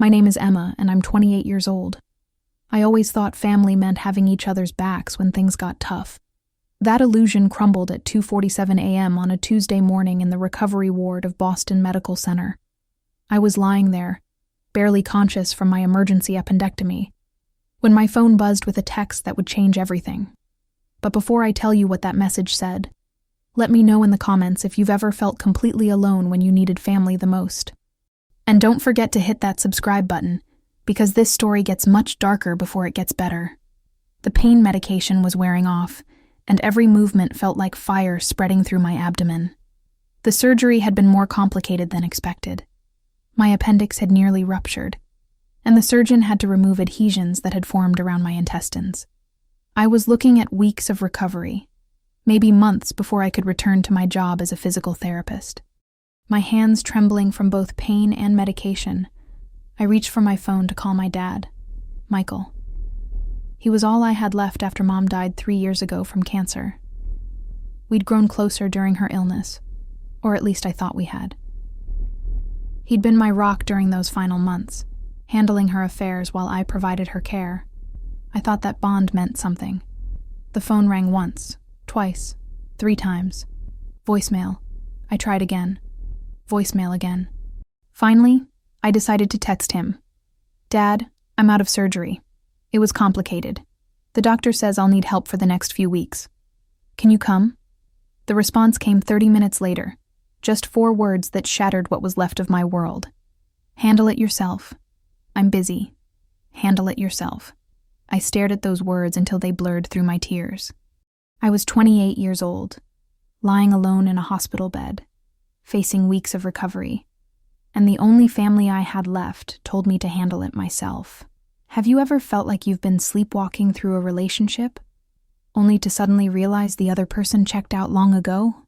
My name is Emma, and I'm 28 years old. I always thought family meant having each other's backs when things got tough. That illusion crumbled at 2:47 a.m. on a Tuesday morning in the recovery ward of Boston Medical Center. I was lying there, barely conscious from my emergency appendectomy, when my phone buzzed with a text that would change everything. But before I tell you what that message said, let me know in the comments if you've ever felt completely alone when you needed family the most. And don't forget to hit that subscribe button, because this story gets much darker before it gets better. The pain medication was wearing off, and every movement felt like fire spreading through my abdomen. The surgery had been more complicated than expected. My appendix had nearly ruptured, and the surgeon had to remove adhesions that had formed around my intestines. I was looking at weeks of recovery, maybe months before I could return to my job as a physical therapist. My hands trembling from both pain and medication, I reached for my phone to call my dad, Michael. He was all I had left after Mom died 3 years ago from cancer. We'd grown closer during her illness, or at least I thought we had. He'd been my rock during those final months, handling her affairs while I provided her care. I thought that bond meant something. The phone rang once, twice, 3 times. Voicemail. I tried again. Voicemail again. Finally, I decided to text him. Dad, I'm out of surgery. It was complicated. The doctor says I'll need help for the next few weeks. Can you come? The response came 30 minutes later, just 4 words that shattered what was left of my world. Handle it yourself. I'm busy. Handle it yourself. I stared at those words until they blurred through my tears. I was 28 years old, lying alone in a hospital bed, facing weeks of recovery, and the only family I had left told me to handle it myself. Have you ever felt like you've been sleepwalking through a relationship, only to suddenly realize the other person checked out long ago?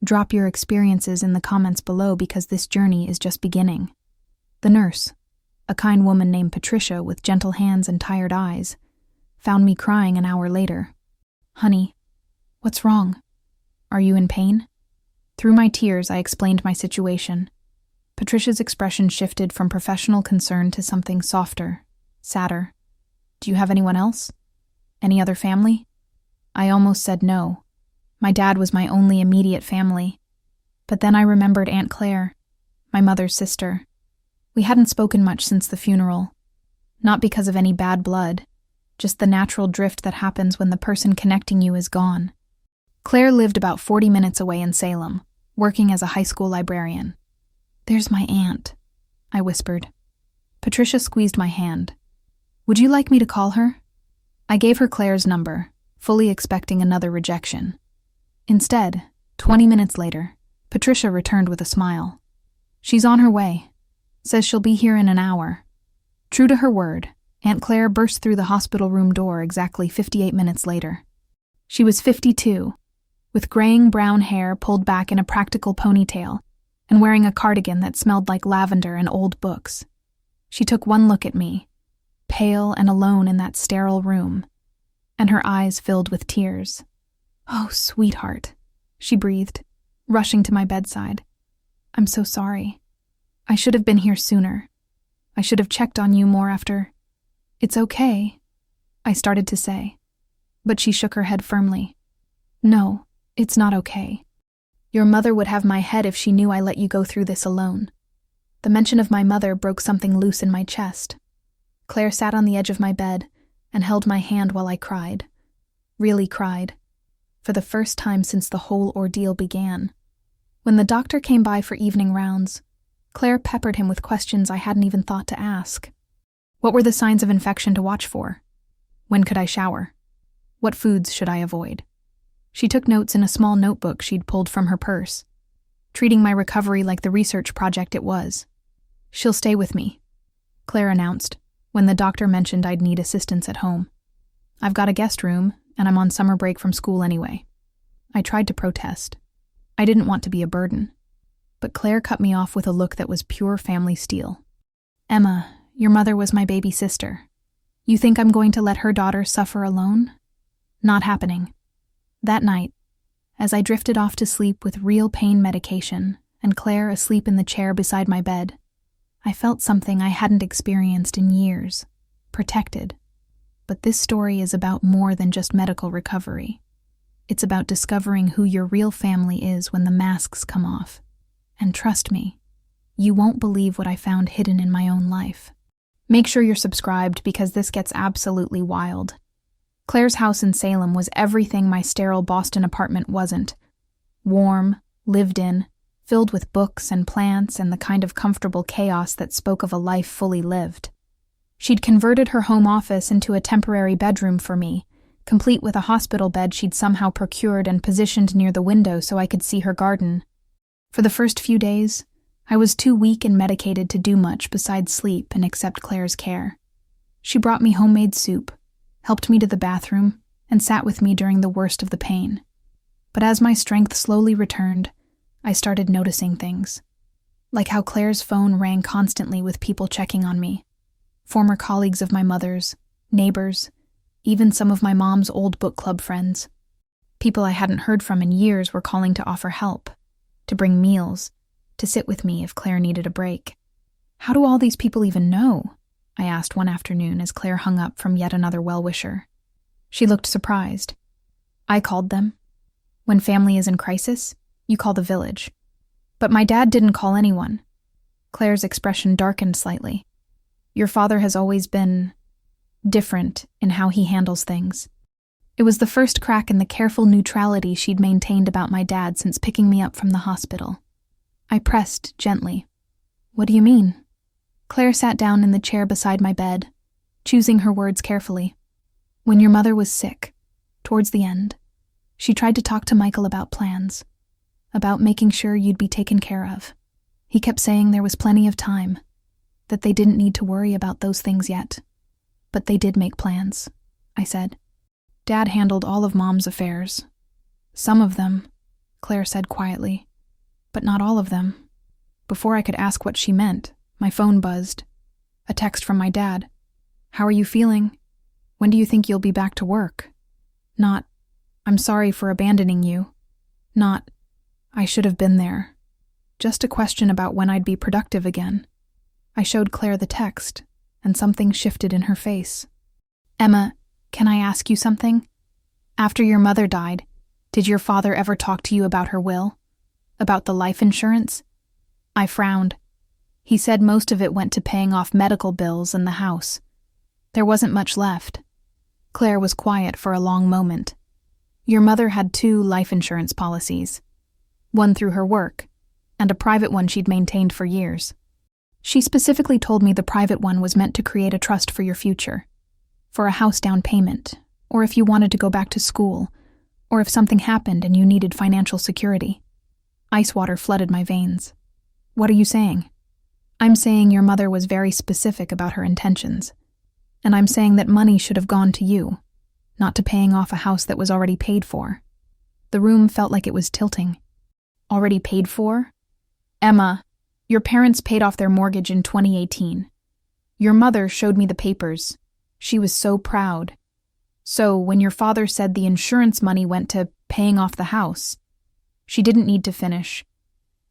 Drop your experiences in the comments below because this journey is just beginning. The nurse, a kind woman named Patricia with gentle hands and tired eyes, found me crying an hour later. Honey, what's wrong? Are you in pain? Through my tears, I explained my situation. Patricia's expression shifted from professional concern to something softer, sadder. Do you have anyone else? Any other family? I almost said no. My dad was my only immediate family. But then I remembered Aunt Claire, my mother's sister. We hadn't spoken much since the funeral. Not because of any bad blood, just the natural drift that happens when the person connecting you is gone. Claire lived about 40 minutes away in Salem, working as a high school librarian. There's my aunt, I whispered. Patricia squeezed my hand. Would you like me to call her? I gave her Claire's number, fully expecting another rejection. Instead, 20 minutes later, Patricia returned with a smile. She's on her way. Says she'll be here in an hour. True to her word, Aunt Claire burst through the hospital room door exactly 58 minutes later. She was 52, with graying brown hair pulled back in a practical ponytail, and wearing a cardigan that smelled like lavender and old books. She took one look at me, pale and alone in that sterile room, and her eyes filled with tears. Oh, sweetheart, she breathed, rushing to my bedside. I'm so sorry. I should have been here sooner. I should have checked on you more after. It's okay, I started to say, but she shook her head firmly. No, it's not okay. Your mother would have my head if she knew I let you go through this alone. The mention of my mother broke something loose in my chest. Claire sat on the edge of my bed and held my hand while I cried. Really cried. For the first time since the whole ordeal began. When the doctor came by for evening rounds, Claire peppered him with questions I hadn't even thought to ask. What were the signs of infection to watch for? When could I shower? What foods should I avoid? She took notes in a small notebook she'd pulled from her purse, treating my recovery like the research project it was. She'll stay with me, Claire announced, when the doctor mentioned I'd need assistance at home. I've got a guest room, and I'm on summer break from school anyway. I tried to protest. I didn't want to be a burden. But Claire cut me off with a look that was pure family steel. Emma, your mother was my baby sister. You think I'm going to let her daughter suffer alone? Not happening. That night, as I drifted off to sleep with real pain medication and Claire asleep in the chair beside my bed, I felt something I hadn't experienced in years, protected. But this story is about more than just medical recovery. It's about discovering who your real family is when the masks come off. And trust me, you won't believe what I found hidden in my own life. Make sure you're subscribed because this gets absolutely wild. Claire's house in Salem was everything my sterile Boston apartment wasn't. Warm, lived in, filled with books and plants and the kind of comfortable chaos that spoke of a life fully lived. She'd converted her home office into a temporary bedroom for me, complete with a hospital bed she'd somehow procured and positioned near the window so I could see her garden. For the first few days, I was too weak and medicated to do much besides sleep and accept Claire's care. She brought me homemade soup, helped me to the bathroom, and sat with me during the worst of the pain. But as my strength slowly returned, I started noticing things. Like how Claire's phone rang constantly with people checking on me. Former colleagues of my mother's, neighbors, even some of my mom's old book club friends. People I hadn't heard from in years were calling to offer help, to bring meals, to sit with me if Claire needed a break. How do all these people even know? I asked one afternoon as Claire hung up from yet another well-wisher. She looked surprised. I called them. When family is in crisis, you call the village. But my dad didn't call anyone. Claire's expression darkened slightly. Your father has always been different in how he handles things. It was the first crack in the careful neutrality she'd maintained about my dad since picking me up from the hospital. I pressed gently. What do you mean? Claire sat down in the chair beside my bed, choosing her words carefully. When your mother was sick, towards the end, she tried to talk to Michael about plans, about making sure you'd be taken care of. He kept saying there was plenty of time, that they didn't need to worry about those things yet. But they did make plans, I said. Dad handled all of Mom's affairs. Some of them, Claire said quietly, but not all of them. Before I could ask what she meant, my phone buzzed. A text from my dad. How are you feeling? When do you think you'll be back to work? Not, I'm sorry for abandoning you. Not, I should have been there. Just a question about when I'd be productive again. I showed Claire the text, and something shifted in her face. Emma, can I ask you something? After your mother died, did your father ever talk to you about her will? About the life insurance? I frowned. He said most of it went to paying off medical bills and the house. There wasn't much left. Claire was quiet for a long moment. Your mother had 2 life insurance policies. One through her work, and a private one she'd maintained for years. She specifically told me the private one was meant to create a trust for your future. For a house down payment, or if you wanted to go back to school, or if something happened and you needed financial security. Ice water flooded my veins. What are you saying? I'm saying your mother was very specific about her intentions. And I'm saying that money should have gone to you, not to paying off a house that was already paid for. The room felt like it was tilting. Already paid for? Emma, your parents paid off their mortgage in 2018. Your mother showed me the papers. She was so proud. So when your father said the insurance money went to paying off the house, she didn't need to finish.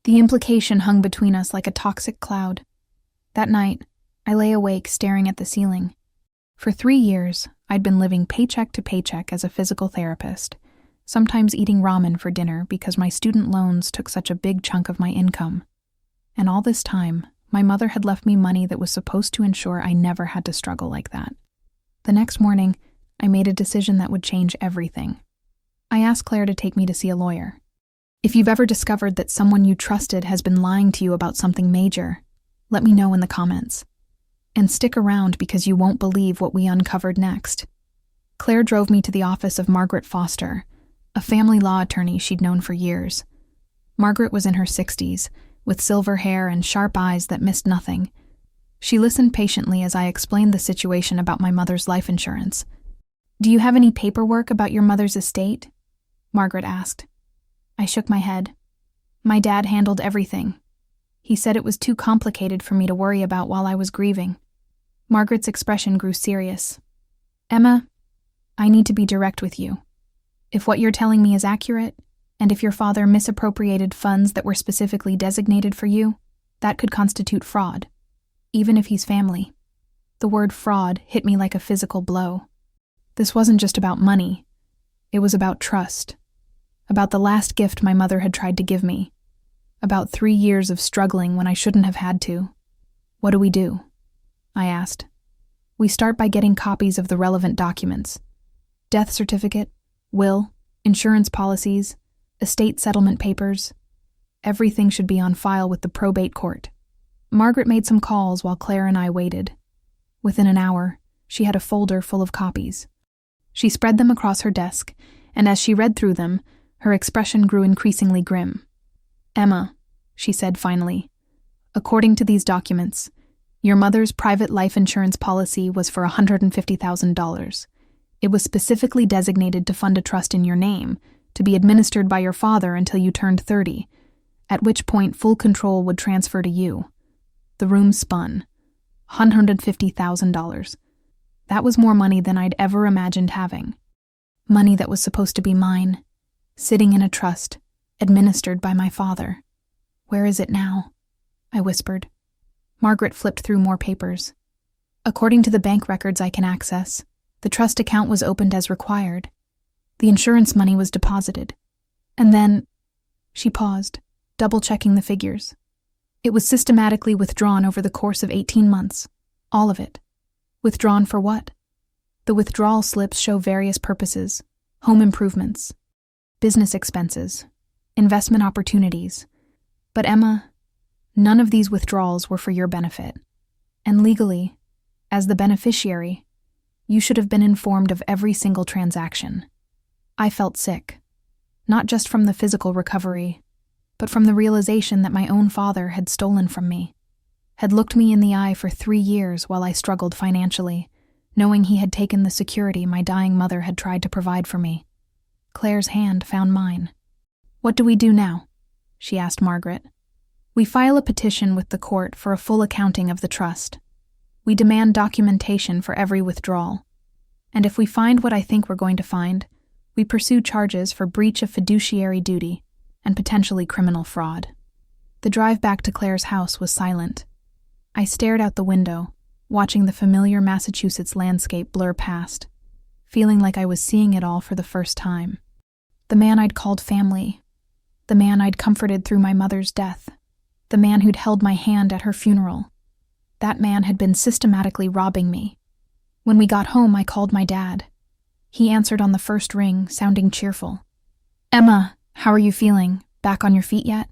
The implication hung between us like a toxic cloud. That night, I lay awake staring at the ceiling. For 3 years, I'd been living paycheck to paycheck as a physical therapist, sometimes eating ramen for dinner because my student loans took such a big chunk of my income. And all this time, my mother had left me money that was supposed to ensure I never had to struggle like that. The next morning, I made a decision that would change everything. I asked Claire to take me to see a lawyer. If you've ever discovered that someone you trusted has been lying to you about something major, let me know in the comments. And stick around because you won't believe what we uncovered next. Claire drove me to the office of Margaret Foster, a family law attorney she'd known for years. Margaret was in her 60s, with silver hair and sharp eyes that missed nothing. She listened patiently as I explained the situation about my mother's life insurance. Do you have any paperwork about your mother's estate? Margaret asked. I shook my head. My dad handled everything. He said it was too complicated for me to worry about while I was grieving. Margaret's expression grew serious. Emma, I need to be direct with you. If what you're telling me is accurate, and if your father misappropriated funds that were specifically designated for you, that could constitute fraud. even if he's family. The word fraud hit me like a physical blow. This wasn't just about money. It was about trust. About the last gift my mother had tried to give me. About 3 years of struggling when I shouldn't have had to. What do we do? I asked. We start by getting copies of the relevant documents. Death certificate, will, insurance policies, estate settlement papers. Everything should be on file with the probate court. Margaret made some calls while Claire and I waited. Within an hour, she had a folder full of copies. She spread them across her desk, and as she read through them, her expression grew increasingly grim. Emma, she said finally, according to these documents, your mother's private life insurance policy was for $150,000. It was specifically designated to fund a trust in your name, to be administered by your father until you turned 30, at which point full control would transfer to you. The room spun. $150,000. That was more money than I'd ever imagined having. Money that was supposed to be mine, sitting in a trust, administered by my father. Where is it now? I whispered. Margaret flipped through more papers. According to the bank records I can access, the trust account was opened as required. The insurance money was deposited. And then, she paused, double-checking the figures. It was systematically withdrawn over the course of 18 months. All of it. Withdrawn for what? The withdrawal slips show various purposes: home improvements, business expenses, investment opportunities. But Emma, none of these withdrawals were for your benefit. And legally, as the beneficiary, you should have been informed of every single transaction. I felt sick, not just from the physical recovery, but from the realization that my own father had stolen from me, had looked me in the eye for 3 years while I struggled financially, knowing he had taken the security my dying mother had tried to provide for me. Claire's hand found mine. What do we do now? She asked Margaret. We file a petition with the court for a full accounting of the trust. We demand documentation for every withdrawal. And if we find what I think we're going to find, we pursue charges for breach of fiduciary duty and potentially criminal fraud. The drive back to Claire's house was silent. I stared out the window, watching the familiar Massachusetts landscape blur past, feeling like I was seeing it all for the first time. The man I'd called family, the man I'd comforted through my mother's death, the man who'd held my hand at her funeral. That man had been systematically robbing me. When we got home, I called my dad. He answered on the first ring, sounding cheerful. Emma, how are you feeling? Back on your feet yet?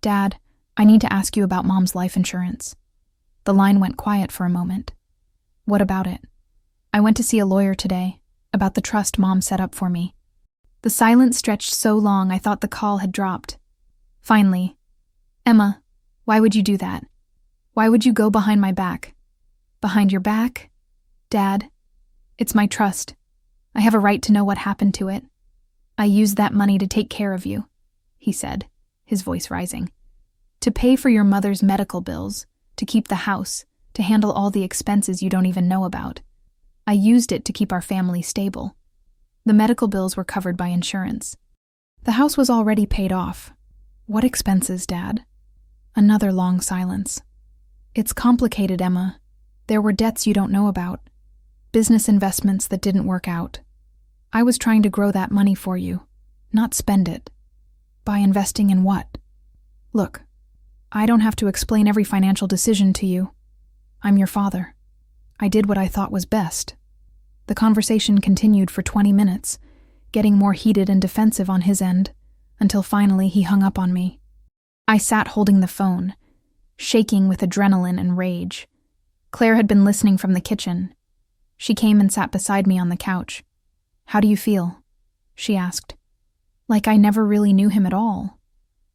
Dad, I need to ask you about Mom's life insurance. The line went quiet for a moment. What about it? I went to see a lawyer today, about the trust Mom set up for me. The silence stretched so long I thought the call had dropped. Finally, Emma, why would you do that? Why would you go behind my back? Behind your back? Dad, it's my trust. I have a right to know what happened to it. I used that money to take care of you, he said, his voice rising. To pay for your mother's medical bills, to keep the house, to handle all the expenses you don't even know about. I used it to keep our family stable. The medical bills were covered by insurance. The house was already paid off. What expenses, Dad? Another long silence. It's complicated, Emma. There were debts you don't know about. Business investments that didn't work out. I was trying to grow that money for you, not spend it. By investing in what? Look, I don't have to explain every financial decision to you. I'm your father. I did what I thought was best. The conversation continued for 20 minutes, getting more heated and defensive on his end, until finally he hung up on me. I sat holding the phone, shaking with adrenaline and rage. Claire had been listening from the kitchen. She came and sat beside me on the couch. How do you feel? She asked. Like I never really knew him at all.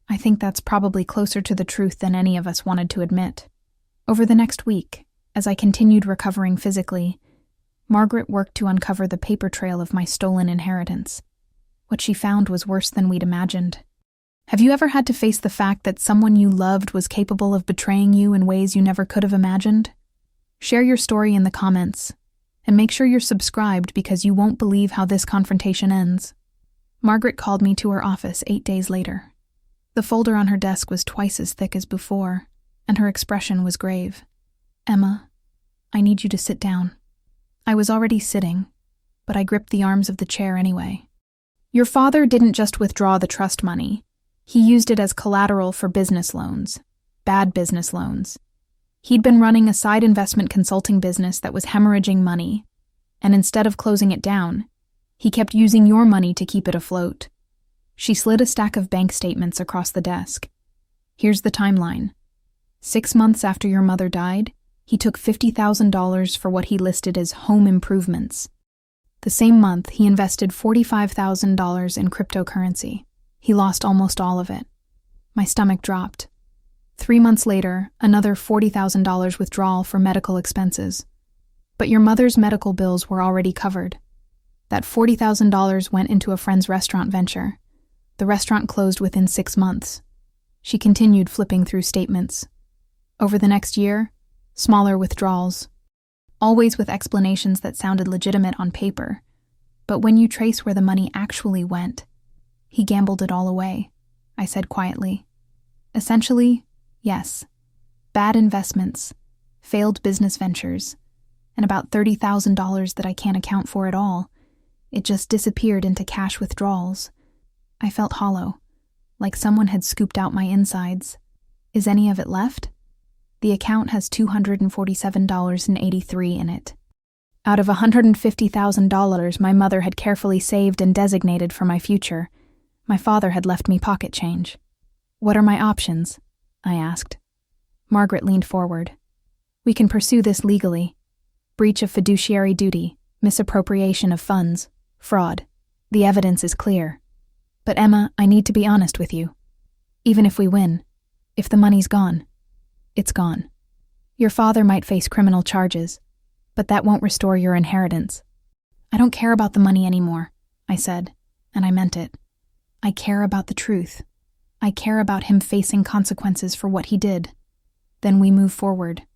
I think that's probably closer to the truth than any of us wanted to admit. Over the next week, as I continued recovering physically, Margaret worked to uncover the paper trail of my stolen inheritance. What she found was worse than we'd imagined. Have you ever had to face the fact that someone you loved was capable of betraying you in ways you never could have imagined? Share your story in the comments, and make sure you're subscribed because you won't believe how this confrontation ends. Margaret called me to her office 8 days later. The folder on her desk was twice as thick as before, and her expression was grave. Emma, I need you to sit down. I was already sitting, but I gripped the arms of the chair anyway. Your father didn't just withdraw the trust money. He used it as collateral for business loans. Bad business loans. He'd been running a side investment consulting business that was hemorrhaging money, and instead of closing it down, he kept using your money to keep it afloat. She slid a stack of bank statements across the desk. Here's the timeline. 6 months after your mother died, he took $50,000 for what he listed as home improvements. The same month, he invested $45,000 in cryptocurrency. He lost almost all of it. My stomach dropped. 3 months later, another $40,000 withdrawal for medical expenses. But your mother's medical bills were already covered. That $40,000 went into a friend's restaurant venture. The restaurant closed within 6 months. She continued flipping through statements. Over the next year, smaller withdrawals. Always with explanations that sounded legitimate on paper. But when you trace where the money actually went, he gambled it all away, I said quietly. Essentially, yes. Bad investments, failed business ventures, and about $30,000 that I can't account for at all. It just disappeared into cash withdrawals. I felt hollow, like someone had scooped out my insides. Is any of it left? The account has $247.83 in it. Out of $150,000 my mother had carefully saved and designated for my future, my father had left me pocket change. What are my options? I asked. Margaret leaned forward. We can pursue this legally. Breach of fiduciary duty, misappropriation of funds, fraud. The evidence is clear. But Emma, I need to be honest with you. Even if we win, if the money's gone, it's gone. Your father might face criminal charges, but that won't restore your inheritance. I don't care about the money anymore, I said, and I meant it. I care about the truth. I care about him facing consequences for what he did. Then we move forward.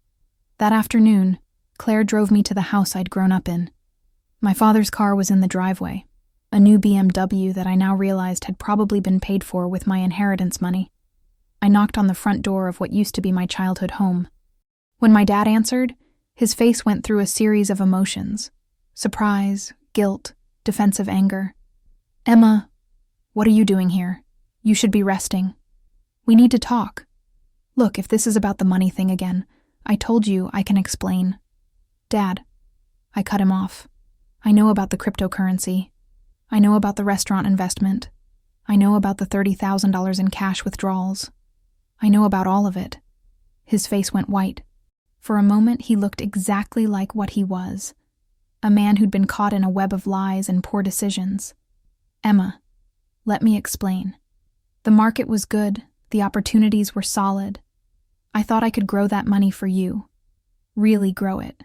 That afternoon, Claire drove me to the house I'd grown up in. My father's car was in the driveway, a new BMW that I now realized had probably been paid for with my inheritance money. I knocked on the front door of what used to be my childhood home. When my dad answered, his face went through a series of emotions: surprise, guilt, defensive anger. Emma, what are you doing here? You should be resting. We need to talk. Look, if this is about the money thing again, I told you I can explain. Dad, I cut him off. I know about the cryptocurrency. I know about the restaurant investment. I know about the $30,000 in cash withdrawals. I know about all of it. His face went white. For a moment, he looked exactly like what he was. A man who'd been caught in a web of lies and poor decisions. Emma, let me explain. The market was good. The opportunities were solid. I thought I could grow that money for you. Really grow it.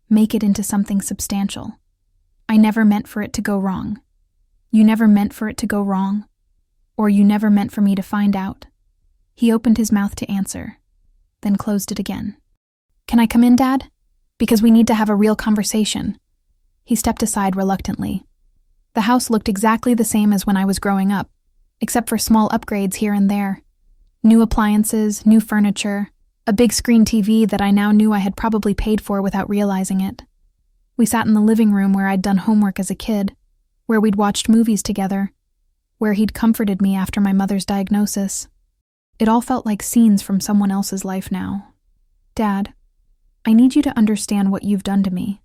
Make it into something substantial. I never meant for it to go wrong. You never meant for it to go wrong. Or you never meant for me to find out. He opened his mouth to answer, then closed it again. Can I come in, Dad? Because we need to have a real conversation. He stepped aside reluctantly. The house looked exactly the same as when I was growing up, except for small upgrades here and there. New appliances, new furniture, a big screen TV that I now knew I had probably paid for without realizing it. We sat in the living room where I'd done homework as a kid, where we'd watched movies together, where he'd comforted me after my mother's diagnosis. It all felt like scenes from someone else's life now. Dad, I need you to understand what you've done to me.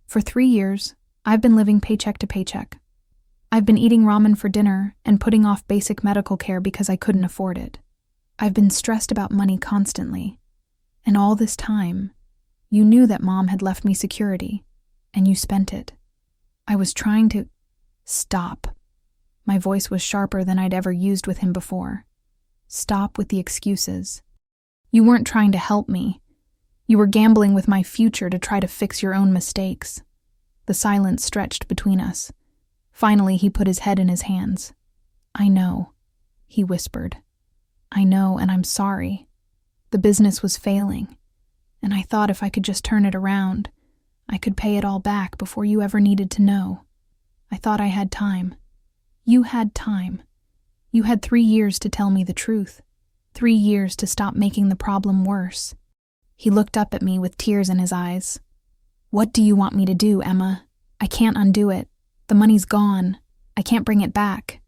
For 3 years, I've been living paycheck to paycheck. I've been eating ramen for dinner and putting off basic medical care because I couldn't afford it. I've been stressed about money constantly. And all this time, you knew that Mom had left me security, and you spent it. I was trying to... Stop. My voice was sharper than I'd ever used with him before. Stop with the excuses. You weren't trying to help me. You were gambling with my future to try to fix your own mistakes. The silence stretched between us. Finally, he put his head in his hands. I know, he whispered. I know, and I'm sorry. The business was failing, and I thought if I could just turn it around, I could pay it all back before you ever needed to know. I thought I had time. You had time. You had 3 years to tell me the truth. 3 years to stop making the problem worse. He looked up at me with tears in his eyes. "What do you want me to do, Emma? I can't undo it. The money's gone. I can't bring it back."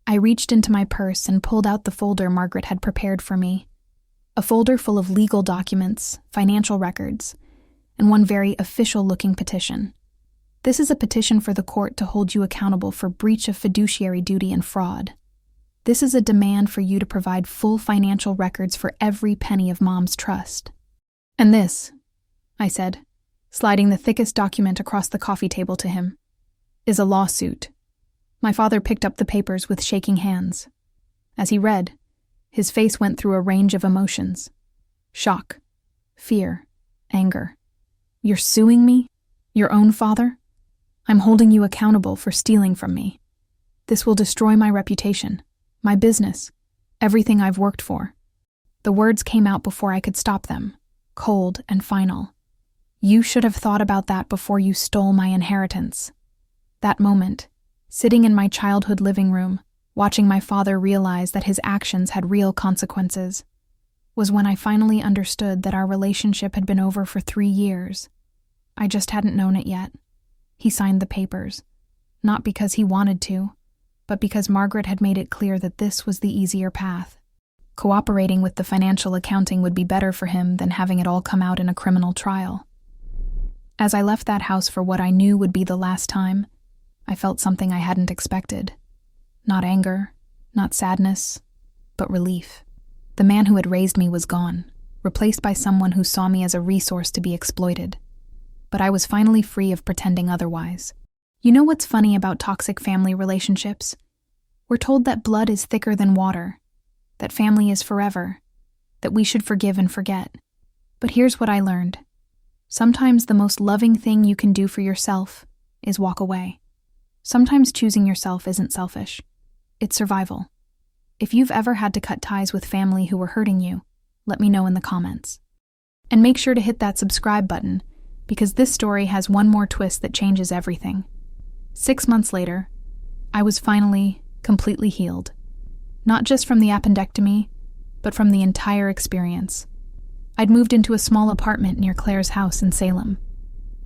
I reached into my purse and pulled out the folder Margaret had prepared for me. A folder full of legal documents, financial records, and one very official-looking petition. This is a petition for the court to hold you accountable for breach of fiduciary duty and fraud. This is a demand for you to provide full financial records for every penny of Mom's trust. "And this," I said, sliding the thickest document across the coffee table to him, "is a lawsuit." My father picked up the papers with shaking hands. As he read, his face went through a range of emotions. Shock, fear, anger. "You're suing me? Your own father? I'm holding you accountable for stealing from me. This will destroy my reputation, my business, everything I've worked for." The words came out before I could stop them, cold and final. "You should have thought about that before you stole my inheritance." That moment, sitting in my childhood living room, watching my father realize that his actions had real consequences, was when I finally understood that our relationship had been over for 3 years. I just hadn't known it yet. He signed the papers, not because he wanted to, but because Margaret had made it clear that this was the easier path. Cooperating with the financial accounting would be better for him than having it all come out in a criminal trial. As I left that house for what I knew would be the last time, I felt something I hadn't expected. Not anger, not sadness, but relief. The man who had raised me was gone, replaced by someone who saw me as a resource to be exploited. But I was finally free of pretending otherwise. You know what's funny about toxic family relationships? We're told that blood is thicker than water, that family is forever, that we should forgive and forget. But here's what I learned. Sometimes the most loving thing you can do for yourself is walk away. Sometimes choosing yourself isn't selfish. It's survival. If you've ever had to cut ties with family who were hurting you, let me know in the comments. And make sure to hit that subscribe button, because this story has one more twist that changes everything. 6 months later, I was finally completely healed. Not just from the appendectomy, but from the entire experience. I'd moved into a small apartment near Claire's house in Salem.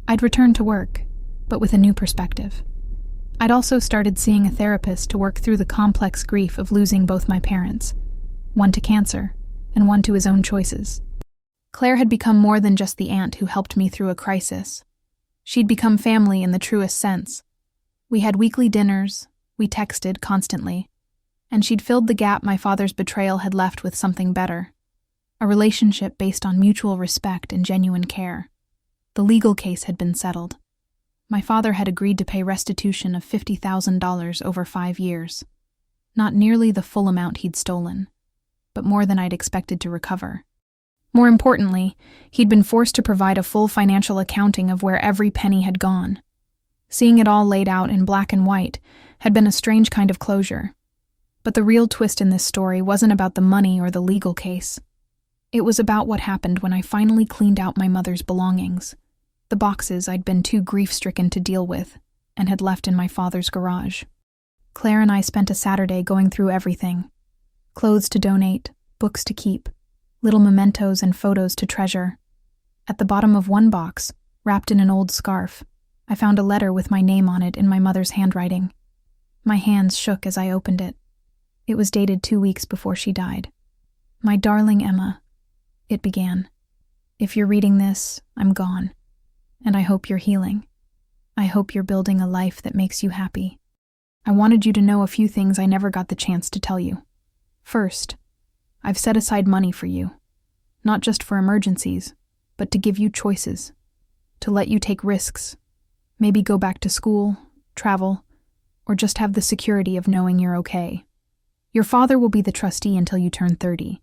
I'd returned to work, but with a new perspective. I'd also started seeing a therapist to work through the complex grief of losing both my parents, one to cancer and one to his own choices. Claire had become more than just the aunt who helped me through a crisis. She'd become family in the truest sense. We had weekly dinners, we texted constantly, and she'd filled the gap my father's betrayal had left with something better. A relationship based on mutual respect and genuine care. The legal case had been settled. My father had agreed to pay restitution of $50,000 over 5 years. Not nearly the full amount he'd stolen, but more than I'd expected to recover. More importantly, he'd been forced to provide a full financial accounting of where every penny had gone. Seeing it all laid out in black and white had been a strange kind of closure. But the real twist in this story wasn't about the money or the legal case. It was about what happened when I finally cleaned out my mother's belongings, the boxes I'd been too grief-stricken to deal with and had left in my father's garage. Claire and I spent a Saturday going through everything. Clothes to donate, books to keep, little mementos and photos to treasure. At the bottom of one box, wrapped in an old scarf, I found a letter with my name on it in my mother's handwriting. My hands shook as I opened it. It was dated 2 weeks before she died. "My darling Emma," it began. "If you're reading this, I'm gone. And I hope you're healing. I hope you're building a life that makes you happy. I wanted you to know a few things I never got the chance to tell you. First, I've set aside money for you. Not just for emergencies, but to give you choices. To let you take risks. Maybe go back to school, travel, or just have the security of knowing you're okay. Your father will be the trustee until you turn 30,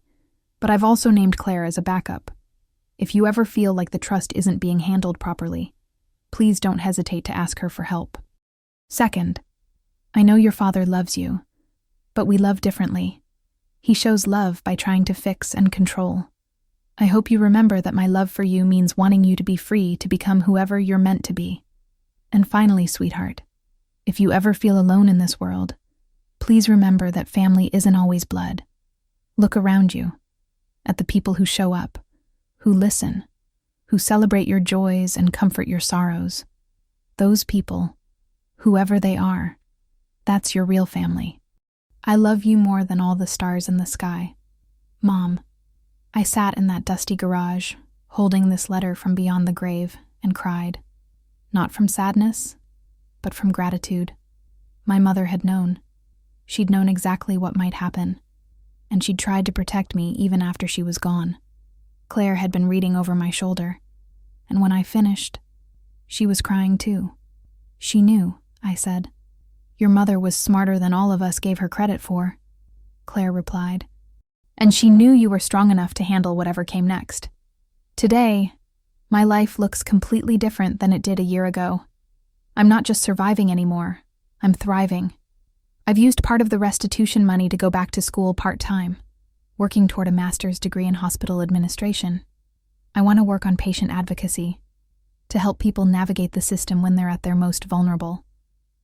but I've also named Claire as a backup. If you ever feel like the trust isn't being handled properly, please don't hesitate to ask her for help. Second, I know your father loves you, but we love differently. He shows love by trying to fix and control. I hope you remember that my love for you means wanting you to be free to become whoever you're meant to be. And finally, sweetheart, if you ever feel alone in this world, please remember that family isn't always blood. Look around you, at the people who show up, who listen, who celebrate your joys and comfort your sorrows. Those people, whoever they are, that's your real family. I love you more than all the stars in the sky. Mom. I sat in that dusty garage, holding this letter from beyond the grave, and cried. Not from sadness, but from gratitude. My mother had known. She'd known exactly what might happen, and she'd tried to protect me even after she was gone. Claire had been reading over my shoulder, and when I finished, she was crying too. She knew, I said. Your mother was smarter than all of us gave her credit for, Claire replied. And she knew you were strong enough to handle whatever came next. Today, my life looks completely different than it did a year ago. I'm not just surviving anymore, I'm thriving. I've used part of the restitution money to go back to school part-time, working toward a master's degree in hospital administration. I want to work on patient advocacy, to help people navigate the system when they're at their most vulnerable.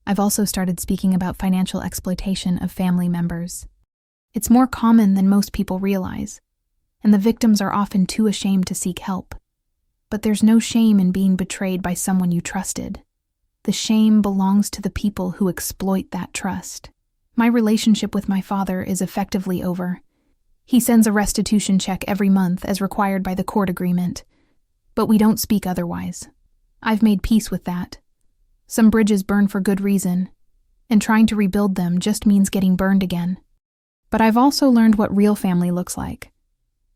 I've also started speaking about financial exploitation of family members. It's more common than most people realize, and the victims are often too ashamed to seek help. But there's no shame in being betrayed by someone you trusted. The shame belongs to the people who exploit that trust. My relationship with my father is effectively over. He sends a restitution check every month as required by the court agreement, but we don't speak otherwise. I've made peace with that. Some bridges burn for good reason, and trying to rebuild them just means getting burned again. But I've also learned what real family looks like.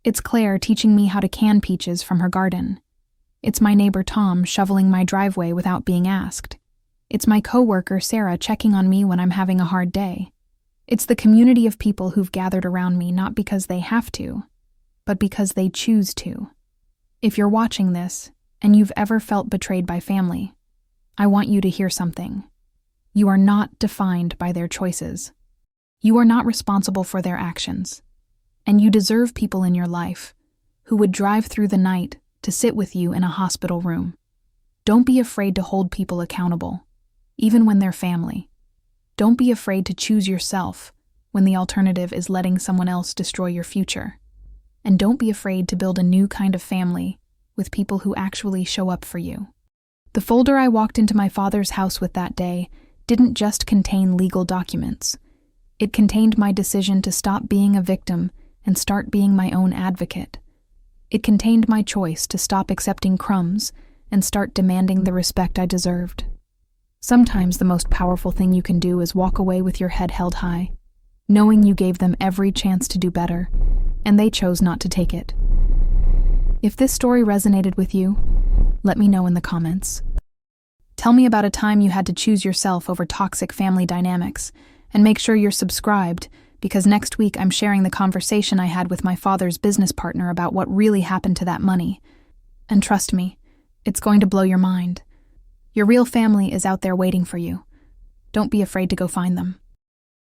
It's Claire teaching me how to can peaches from her garden. It's my neighbor Tom shoveling my driveway without being asked. It's my coworker Sarah checking on me when I'm having a hard day. It's the community of people who've gathered around me not because they have to, but because they choose to. If you're watching this, and you've ever felt betrayed by family, I want you to hear something. You are not defined by their choices. You are not responsible for their actions. And you deserve people in your life who would drive through the night to sit with you in a hospital room. Don't be afraid to hold people accountable, even when they're family. Don't be afraid to choose yourself when the alternative is letting someone else destroy your future. And don't be afraid to build a new kind of family with people who actually show up for you. The folder I walked into my father's house with that day didn't just contain legal documents. It contained my decision to stop being a victim and start being my own advocate. It contained my choice to stop accepting crumbs and start demanding the respect I deserved. Sometimes the most powerful thing you can do is walk away with your head held high, knowing you gave them every chance to do better, and they chose not to take it. If this story resonated with you, let me know in the comments. Tell me about a time you had to choose yourself over toxic family dynamics, and make sure you're subscribed, because next week I'm sharing the conversation I had with my father's business partner about what really happened to that money. And trust me, it's going to blow your mind. Your real family is out there waiting for you. Don't be afraid to go find them.